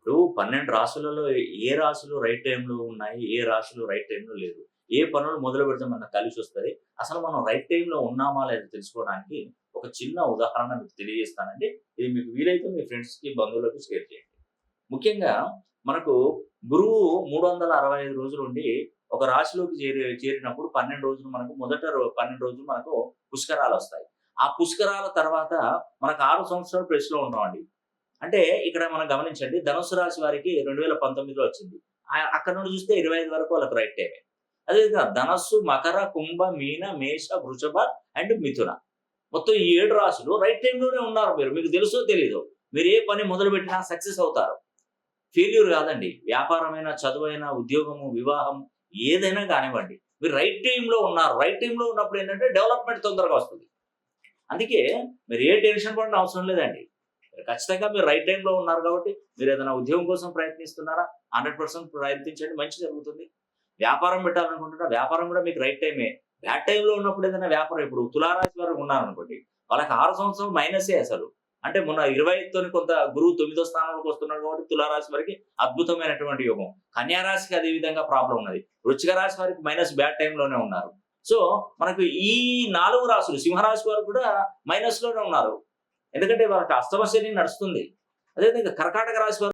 ఇప్పుడు 12 రాసులలో ఏ రాసులు రైట్ టైమ్‌లో ఉన్నాయి, ఏ రాశులు రైట్ టైమ్‌లో లేదు. ఏ పనులు మొదలుపెడితే మనకు కలిసొస్తది. అసలు మనం రైట్ టైమ్‌లో ఉన్నామా లేదా తెలుసుకోవడానికి ఒక చిన్న ఉదాహరణ మీకు తెలియజేస్తానండి. ఇది మీకు వీలైతే మీ ఫ్రెండ్స్‌కి, బంధువులకు షేర్ చేయండి. ముఖ్యంగా మనకు గురువు 365 రోజులుండి ఒక రాశిలోకి చేరినప్పుడు 12 రోజులు మనకు 12 రోజులు మనకు పుష్కరాలొస్తాయి. ఆ పుష్కరాల తర్వాత మనకు 6 సంవత్సరాలు ప్లస్‌లో ఉంటామండి. అంటే ఇక్కడ మనం గమనించండి, ధనుస్సు రాశి వారికి 2019లో వచ్చింది. అక్కడి నుండి చూస్తే 25 వరకు వాళ్ళకి రైట్ టైమే. అదేవిధంగా ధనస్సు, మకర, కుంభ, మీన, మేష, వృషభ అండ్ మిథున. మొత్తం ఈ 7 రాశులు రైట్ టైమ్‌లోనే ఉన్నారు మీరు. మీకు తెలుసో తెలీదో. మీరు ఏ పని మొదలుపెట్టినా సక్సెస్ అవుతారు. ఫెయిల్యూర్ కాదండి. వ్యాపారమైనా, చదువైనా, ఉద్యోగము, వివాహం ఏదైనా కానివ్వండి. మీరు రైట్ టైమ్‌లో ఉన్నారు. రైట్ టైమ్‌లో ఉన్నప్పుడు ఏంటంటే డెవలప్‌మెంట్ తొందరగా వస్తది. అందుకే మీరు ఏ టెన్షన్ పడనవసరం అవసరం లేదండి. ఖచ్చితంగా మీరు రైట్ టైమ్‌లో ఉన్నారు కాబట్టి, మీరేదైనా ఉద్యోగం కోసం ప్రయత్నిస్తున్నారా? 100% ప్రయత్నించండి. మంచి జరుగుతుంది. వ్యాపారం పెట్టాలనుకుంటున్నా, వ్యాపారం కూడా మీకు రైట్ టైమే. బ్యాడ్ టైమ్‌లో ఉన్నప్పుడు ఏదైనా వ్యాపారం ఇప్పుడు తులారాశి వారు ఉన్నారనుకోండి, వాళ్ళకి 6 సంవత్సరం మైనసే అసలు. అంటే మొన్న 25తోని కొంత గురువు 9దో స్థానంలోకి వస్తున్నాడు కాబట్టి తులారాశి వారికి అద్భుతమైనటువంటి యోగం. కన్యా రాశికి అదే విధంగా ప్రాబ్లమ్ ఉన్నది. వృశ్చిక రాశి వారికి మైనస్ బ్యాడ్ టైమ్‌లోనే ఉన్నారు. సో, మనకు ఈ 4 రాశులు సింహరాశి వారు కూడా మైనస్‌లోనే ఉన్నారు. ఎందుకంటే వాళ్ళకి అష్టమ శని నడుస్తుంది. అదేవిధంగా కర్కాటక రాశి వారు